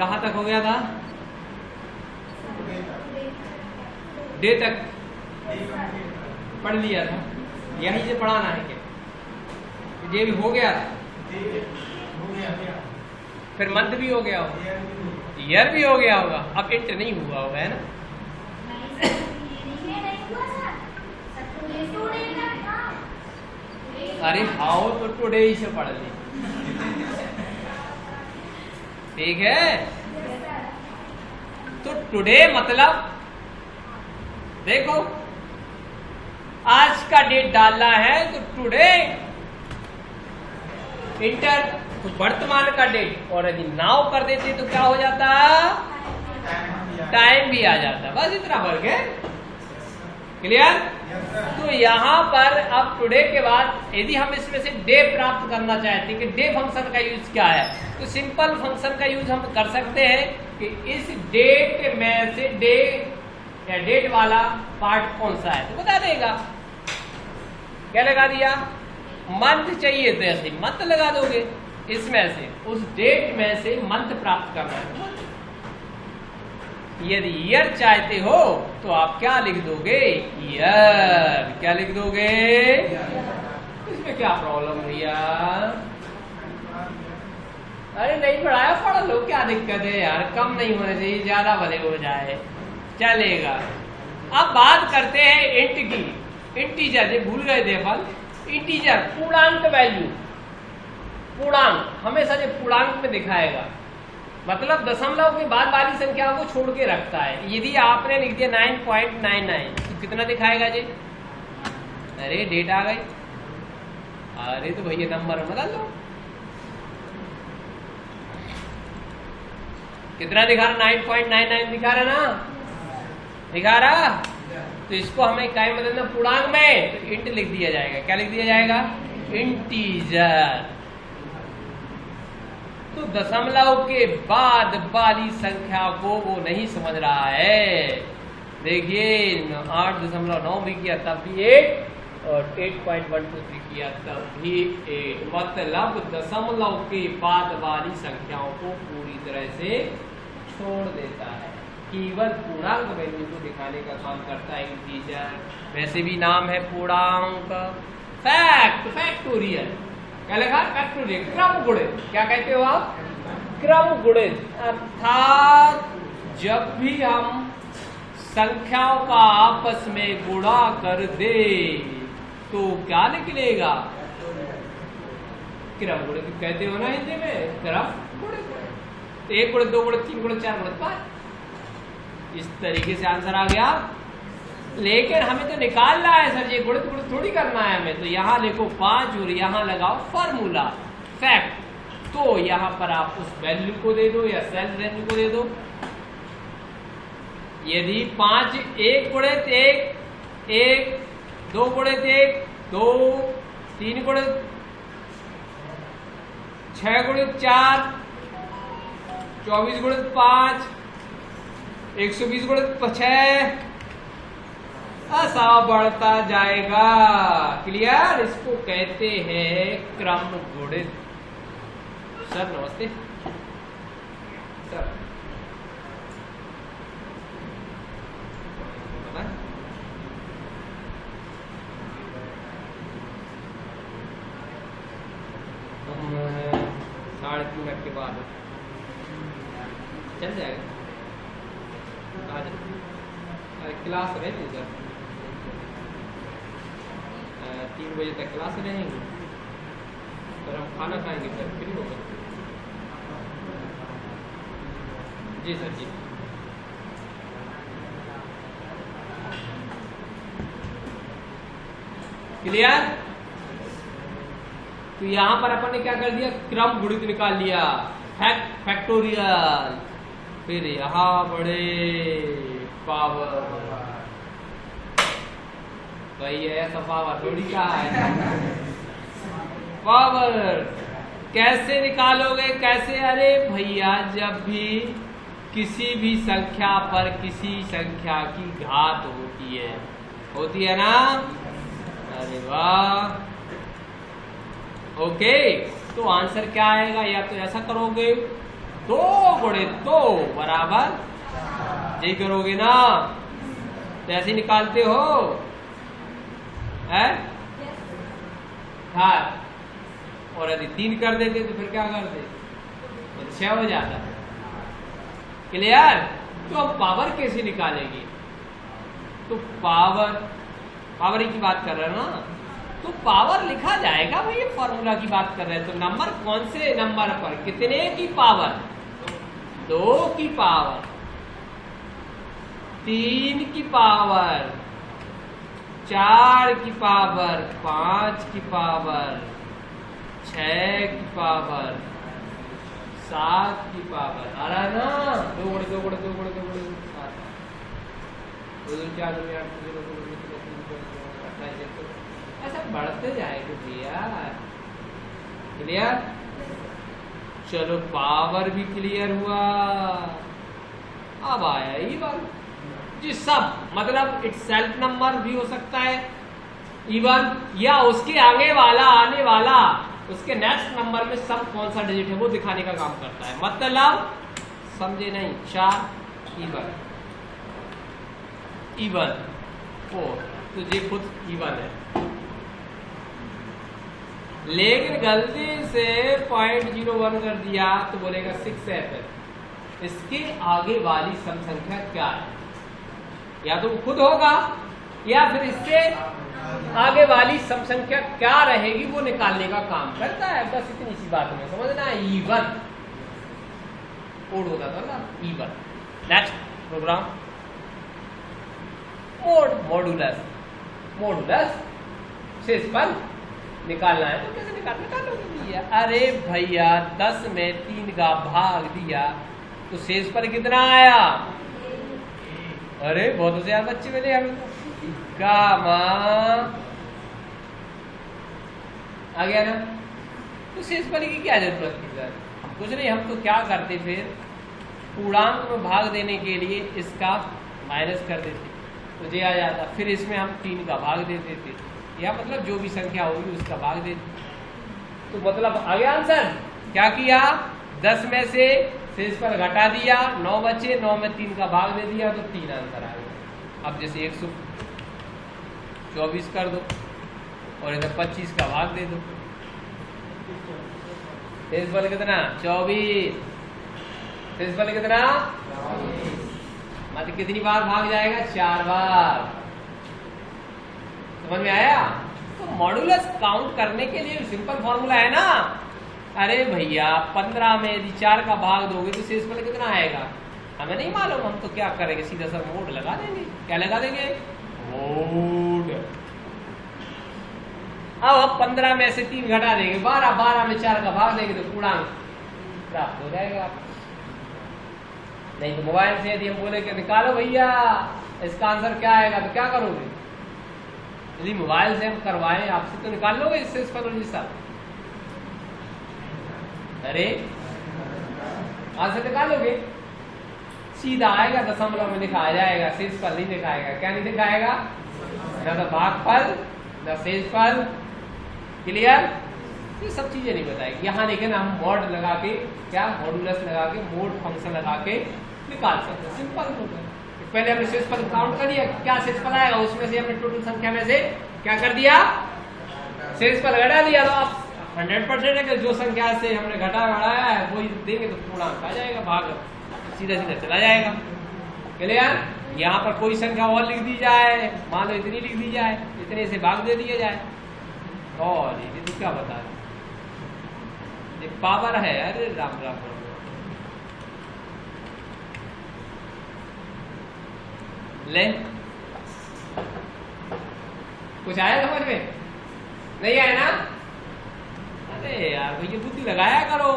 कहाँ तक हो गया था? डे तक पढ़ लिया था, यहीं से पढ़ाना है क्या? ये भी हो गया था, फिर मंथ भी हो गया होगा, ईयर भी हो गया होगा, अब इंट नहीं हुआ होगा, है ना? अरे हाउ तो टुडे ही से पढ़ ली, ठीक है? तो टुडे मतलब देखो आज का डेट डालना है तो टुडे इंटर, तो वर्तमान का डेट, और यदि नाउ कर देते तो क्या हो जाता? टाइम भी आ जाता। बस इतना फर्क है, क्लियर? तो यहाँ पर अब टुडे के बाद यदि हम इसमें से डे प्राप्त करना चाहते हैं कि डे फंक्शन का यूज क्या है, तो सिंपल फंक्शन का यूज हम कर सकते हैं कि इस डेट में से डे या डेट वाला पार्ट कौन सा है तो बता देगा। क्या लगा दिया? मंथ चाहिए तो ऐसे मंथ लगा दोगे, इसमें से उस डेट में से मंथ प्राप्त करना है। यदि ईयर चाहते हो तो आप क्या लिख दोगे? ईयर। क्या लिख दोगे? इसमें क्या प्रॉब्लम भैया? अरे नहीं पढ़ाया, पढ़ लो, क्या दिक्कत है यार? कम नहीं होने चाहिए, ज्यादा भले हो जाए, चलेगा। अब बात करते हैं इंट की। इंटीजर, ये भूल गए थे अपन, इंटीजर पूर्णांक वैल्यू। पूर्णांक हमेशा जो पूर्णांक में दिखाएगा, मतलब दशमलव के बाद वाली संख्या को छोड़ के रखता है। यदि आपने लिख दिया 9.99 तो कितना दिखाएगा जी? अरे डेट आ गई, अरे तो भैया नंबर बदल दो। कितना दिखा रहा? 9.99 दिखा रहा ना, दिखा रहा। तो इसको हमें क्या बदलना? पूर्णांक में, तो इंट लिख दिया जाएगा। क्या लिख दिया जाएगा? इंटीजर। तो दशमलव के बाद वाली संख्या को वो नहीं समझ रहा है। देखिए 8.9 भी किया तब भी 8, और 8.123 किया तब भी 8, मतलब दशमलव के बाद वाली संख्याओं को पूरी तरह से छोड़ देता है, केवल पूर्णांक वैल्यू को दिखाने का काम करता है इंटीजर। वैसे भी नाम है पूर्णांक। Fact, factorial. क्या लिखा? फैक्टोरियल, क्रम गुणित। क्या कहते हो आप? क्रम गुणित। अर्थात जब भी हम संख्याओं का आपस में गुणा कर दे तो क्या निकलेगा? क्रम गुणित कहते हो ना हिंदी में, क्रम गुणित। 1 गुणित 2 गुणित 3 गुणित 4 गुणित 5, इस तरीके से आंसर आ गया। लेकिन हमें तो निकालना है सर, ये गुणित गुणित थोड़ी करना है हमें। तो यहाँ लिखो 5 और यहाँ लगाओ फॉर्मूला फैक्ट। तो यहाँ पर आप उस वैल्यू को दे दो या सेल वैल्यू को दे दो। यदि 5 1 गुणित 1 1, 2 गुणित 1 2, 3 गुणित 6 गुणित 4, 24 गुणित 5, 120 गुणित 6, ऐसा बढ़ता जाएगा। क्लियर? इसको कहते हैं क्रम गुणित। सर नमस्ते सर, हम 3:30 मिनट के बाद चल जाएगा। आज क्लास रहती सर, 3 बजे तक क्लास रहेंगे, फिर हम खाना खाएंगे, फिर फ्री होगा। जी सर जी। क्लियर? तो यहां पर अपन ने क्या कर दिया? क्रम गुणित निकाल लिया, फैक्टोरियल। फिर यहां बड़े पावर, भाई ऐसा पावर थोड़ी का है। पावर कैसे निकालोगे? कैसे? अरे भैया जब भी किसी भी संख्या पर किसी संख्या की घात होती है ना? अरे वाह, ओके। तो आंसर क्या आएगा? या तो ऐसा करोगे 2 गुणे 2 बराबर, यही करोगे ना, तो ऐसे निकालते हो है? हाँ, और यदि 3 कर देते तो फिर क्या करते, तो 6 हो जाता। क्लियर? तो अब पावर कैसे निकालेंगे, तो पावर की बात कर रहे हैं ना, तो पावर लिखा जाएगा भाई, फॉर्मूला की बात कर रहे हैं, तो नंबर कौन से नंबर पर कितने की पावर, 2 की पावर, 3 की पावर, 4 की पावर, 5 की पावर, 6 की पावर, 7 की पावर, आ रहा है ना, 2 गुणे 2 गुणे 2 गुणे 2 गुणे 7, 2 2 4 2 8 0 2 2 ऐसा बढ़ते जाएगा भैया। क्लियर? चलो पावर भी क्लियर हुआ, अब आया इवन जी, सब मतलब इट सेल्फ नंबर भी हो सकता है इवन, या उसके आगे वाला आने वाला उसके नेक्स्ट नंबर में सब कौन सा डिजिट है वो दिखाने का काम करता है, मतलब समझे नहीं, 4 इवन 4, तो ये खुद इवन है, लेकिन गलती से 0.01 कर दिया तो बोलेगा 6 है। फिर इसके आगे वाली सम संख्या क्या है, या तो खुद होगा या फिर इससे आगे वाली सम संख्या क्या रहेगी वो निकालने का काम करता है, बस इतनी सी बात में समझना है। इवन कोड होता था ना, इवन। नेक्स्ट प्रोग्राम मॉडुलस शेषफल निकालना है, तो कैसे निकालोगे? अरे भैया 10 में 3 का भाग दिया तो शेषफल कितना आया? अरे बहुत होशियार बच्चे मिले हमें, गामा आ गया ना, तो शेषफल की क्या जरूरत थी सर? कुछ नहीं, हम तो क्या करते फिर पूर्णांक में भाग देने के लिए इसका माइनस कर देते तो ये आ जाता, फिर इसमें हम 3 का भाग दे देते, या मतलब जो भी संख्या होगी उसका भाग दे, तो मतलब आ गया आंसर। क्या किया, 10 में से शेषफल घटा दिया, 9 बचे, 9 में 3 का भाग दे दिया तो 3 आंसर आ गया। अब जैसे 124 कर दो और इधर 25 का भाग दे दो, शेषफल कितना 24, शेषफल कितना, मतलब कितनी बार भाग जाएगा, 4 बार। समझ में आया? तो मॉडुलस काउंट करने के लिए सिंपल फॉर्मूला है ना, अरे भैया 15 में यदि 4 का भाग दोगे तो शेषफल कितना आएगा, हमें नहीं मालूम, हम तो क्या करेंगे, सीधा सा मोड लगा देंगे। क्या लगा देंगे? मोड। अब 15 में से 3 घटा देंगे, 12, 12 में 4 का भाग देंगे तो पूर्णांक प्राप्त हो जाएगा। नहीं तो मोबाइल से यदि हम बोले कि निकालो भैया इसका आंसर क्या आएगा, तो क्या करोगे? यदि मोबाइल से हम करवाएं आपसे तो निकाल लोगे इससे इसका सब? अरे आज से निकाल लोगे, सीधा आएगा, दशमलव में दिखाया जाएगा, शेषफल नहीं दिखाएगा। क्या नहीं दिखाएगा? न तो भागफल न शेषफल। क्लियर? ये सब चीजें नहीं बताएगी यहाँ, लेकिन हम मॉड लगा के, क्या मॉडुलस लगा के, मोड फंक्शन लगा के निकाल सकते हैं, सिंपल होता है। पहले हमने शेषफल काउंट कर लिया, क्या शेषफल आएगा, उसमें से हमने टोटल संख्या में से क्या कर दिया, शेषफल घटा दिया, तो अब 100% है कि जो संख्या से हमने घटाया है वही देंगे तो पूर्णांक आ जाएगा, भाग सीधा सीधा चला जाएगा। क्लियर? यहाँ पर कोई संख्या और लिख दी जाए, मान लो इतनी लिख दी जाए, इतने से भाग दे दिया जाए, और ये तो क्या बता रहे, ये पावर है। अरे राम राम राम, ले कुछ आया समझ में? नहीं आया ना? अरे यार भैया बुद्धि लगाया करो।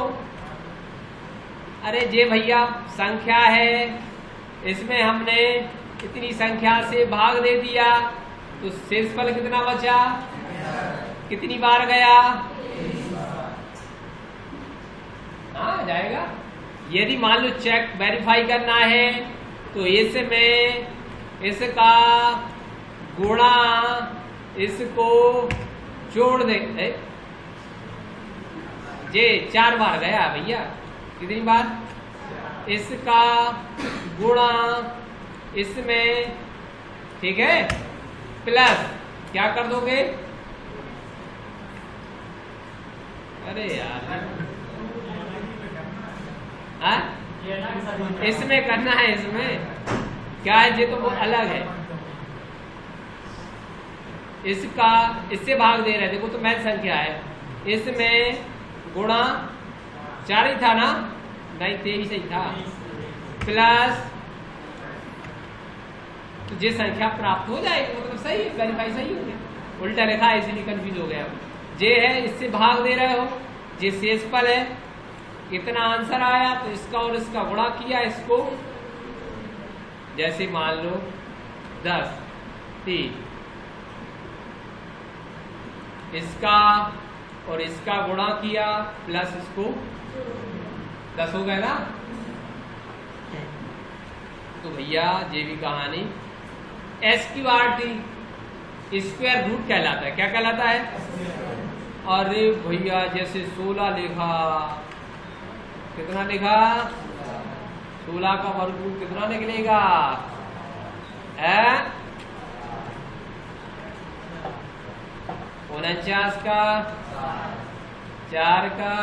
अरे जे भैया संख्या है, इसमें हमने इतनी संख्या से भाग दे दिया तो शेषफल कितना बचा, कितनी बार गया, हाँ जाएगा। यदि मान लो चेक वेरीफाई करना है तो इसमें इसका गुणा इसको जोड़ दे, जे 4 बार गया भैया, कितनी बार, इसका गुणा इसमें, ठीक है, प्लस क्या कर दोगे, अरे यार इसमें करना है, इसमें क्या है, ये तो वो अलग है, इसका इससे भाग दे रहे, देखो तो मैथ संख्या है, इसमें गुणा 4 ही था ना, नहीं 23 ही था, प्लस तो ये संख्या प्राप्त हो जाएगी, मतलब सही है, वेरीफाई सही हो गया, उल्टा लिखा है इसलिए कंफ्यूज हो गया। ये है, इससे भाग दे रहे हो, ये शेषफल है, कितना आंसर आया, तो इसका और इसका गुणा किया, इसको जैसे मान लो 10, 3, इसका और इसका गुणा किया प्लस इसको 10 हो गया ना। तो भैया ये भी कहानी SQRT स्क्वायर रूट कहलाता है, क्या कहलाता है, अरे भैया जैसे 16 लिखा, कितना लिखा, 16 का वर्गमूल कितना निकलेगा, 49 का 4 का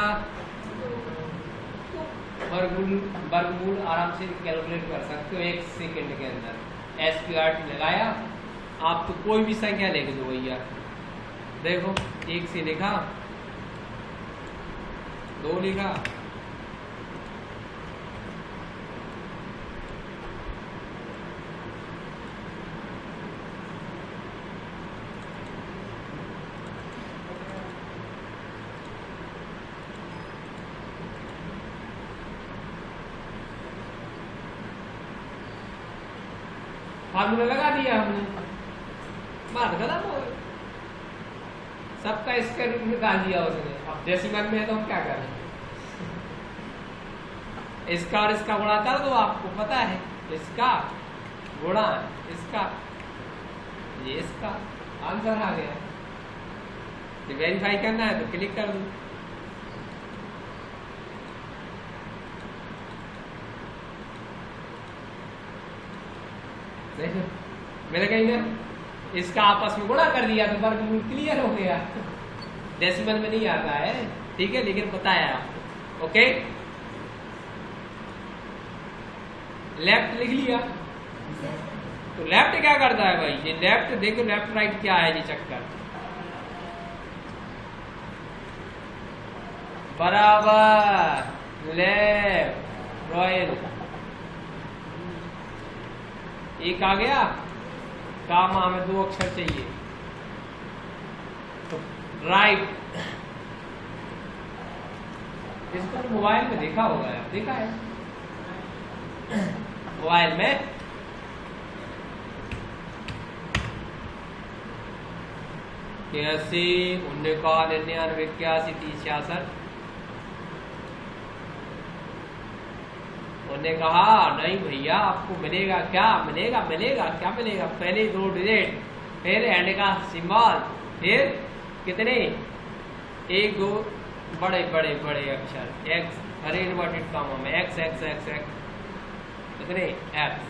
वर्गमूल आराम से कैलकुलेट कर सकते हो 1 सेकंड के अंदर। SQRT लगाया, आप तो कोई भी संख्या लिख दो भैया, देखो 1 से लिखा, 2 लिखा, फार्मूला लगा दिया हमने, बात खत्म हो गई, सबका स्क्वायर रूट निकाल दिया उसने। अब डेसिमल में है तो हम क्या करें, इसका और इसका गुणा कर दो, आपको पता है, इसका गुणा इसका, ये इसका आंसर आ गया। तो वेरीफाई करना है तो क्लिक कर दो, मैंने कहीं ना इसका आपस में गुणा कर दिया तो वर्गमूल क्लियर हो गया। डेसिमल में नहीं आता है, ठीक है, लेकिन बताया आपको। ओके, लेफ्ट लिख लिया, तो लेफ्ट क्या करता है भाई, ये लेफ्ट देखो, लेफ्ट राइट क्या है, ये चक्कर बराबर लेफ्ट रॉयल, एक आ गया, काम हमें 2 अक्षर चाहिए, तो राइट, इसको मोबाइल में देखा होगा यार, देखा है मोबाइल में, कैसे 19 99 81 30 66, उन्होंने कहा नहीं भैया आपको मिलेगा, क्या मिलेगा, मिलेगा क्या मिलेगा, पहले 2 डिजिट, फिर एंड का सिंबल, फिर कितने, 1 2 बड़े बड़े बड़े अक्षर एक्स, हरे इन्वर्टेड कामा में एक्स एक्स एक्स एक्स, कितने एक्स,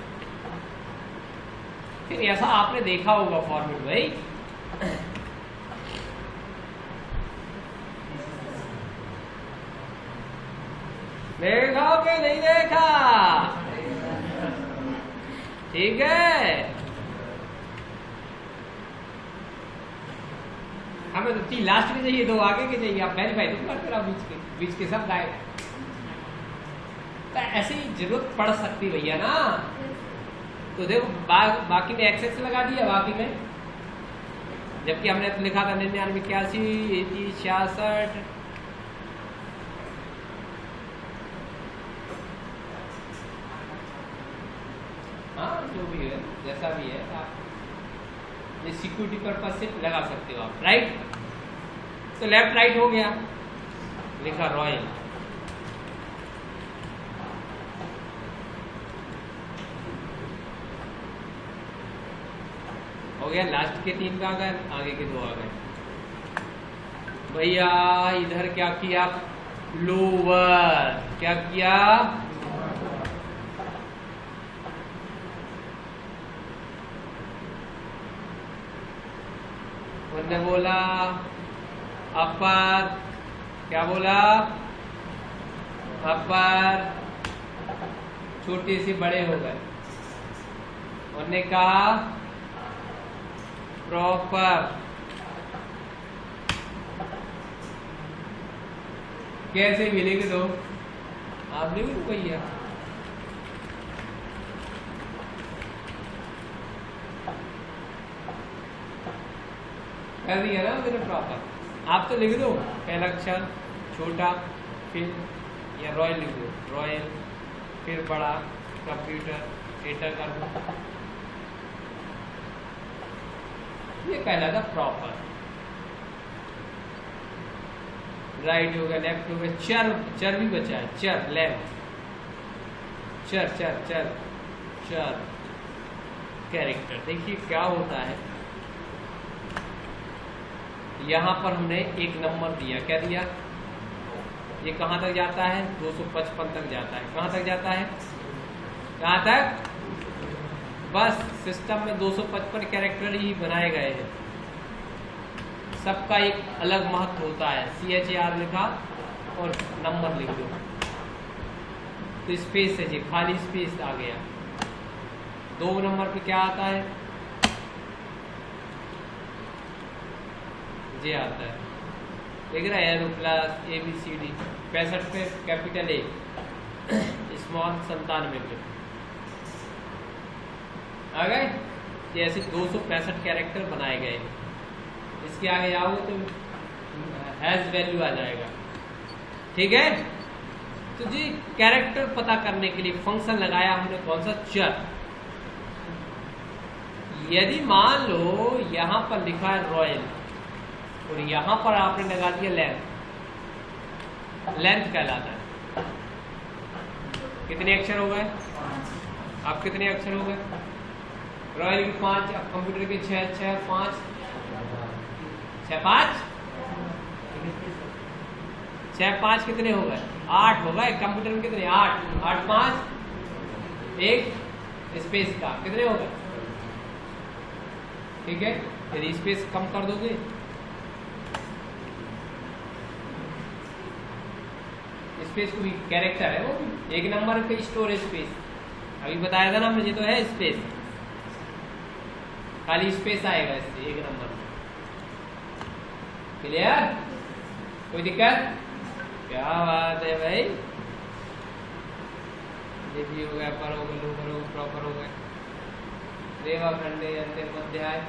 फिर ऐसा आपने देखा होगा फॉर्मेट भाई, देखा कि नहीं देखा, ठीक है, हमें तो 3 लास्ट के चाहिए, 2 आगे के चाहिए, आप वेरीफाई तो करते रहो, बीच के सब गायब, तो ऐसी जरूरत पड़ सकती भैया ना, तो देखो बाकी में एक्स लगा दिया, बाकी में जबकि हमने तो लिखा था 99 81 30 66, हाँ जो भी है, जैसा भी है, आप ये सिक्योरिटी पर्पज से लगा सकते हो आप, राइट, तो लेफ्ट राइट हो गया, लिखा रॉयल, हो गया, लास्ट के 3 आ गए, आगे के 2 आ गए भैया। इधर क्या किया, लोअर, क्या किया, तुमने बोला अपर, क्या बोला? अपर, छोटे से बड़े हो गए। उन्होंने कहा प्रॉपर। कैसे भी लिख दो, आप लिख दो भैया। कर दिया ना मैंने प्रॉपर। आप तो लिख दो पहला अक्षर छोटा, फिर या रॉयल लिख दो, रॉयल, फिर बड़ा, कंप्यूटर, एंटर कर दो। ये कहलाता प्रॉपर। राइट हो गया, लेफ्ट हो गया, चर, चर भी बचा है, चर, लेफ्ट, चर चर चर चर कैरेक्टर। देखिए क्या होता है, यहां पर हमने एक नंबर दिया, क्या दिया? ये कहां तक जाता है? 255 तक जाता है। कहां तक जाता है? कहां तक? बस सिस्टम में 255 कैरेक्टर ही बनाए गए हैं, सबका एक अलग महत्व होता है। CHAR लिखा और नंबर लिख दो, तो स्पेस है जी, खाली स्पेस आ गया। 2 नंबर पे क्या आता है? जे आता है, देख रहा है, एरो प्लस ABCD। 65 पे कैपिटल A, स्मॉल 97 पे आ गए। ये ऐसे 265 कैरेक्टर बनाए गए। इसके आगे आओगे तो हैज वैल्यू आ जाएगा, ठीक है। तो जी कैरेक्टर पता करने के लिए फंक्शन लगाया हमने, कौन सा? चर। यदि मान लो यहां पर लिखा है रॉयल और यहां पर आपने लगा दिया लेंथ, लेंथ कहलाता है। कितने अक्षर हो गए? आप कितने अक्षर हो गए? रॉयल के 5, कंप्यूटर के 6, 6, 5, 6, 5, 6, 5 कितने हो गए? 8 हो गए। कंप्यूटर में कितने? 8, 8, 5, एक स्पेस का कितने हो गए? ठीक है, यदि स्पेस कम कर दोगे स्पेस को भी कैरेक्टर है, वो भी 1 नंबर पे स्टोरेज स्पेस। अभी बताया था ना हमने, ये तो है स्पेस, खाली स्पेस आएगा इससे 1 नंबर। क्लियर? कोई दिक्कत? क्या बात है भाई। ये भी हो गया, पर हो गया, लोअर हो गया, प्रॉपर हो गया। रेवा खंडे अंतिम अध्याय।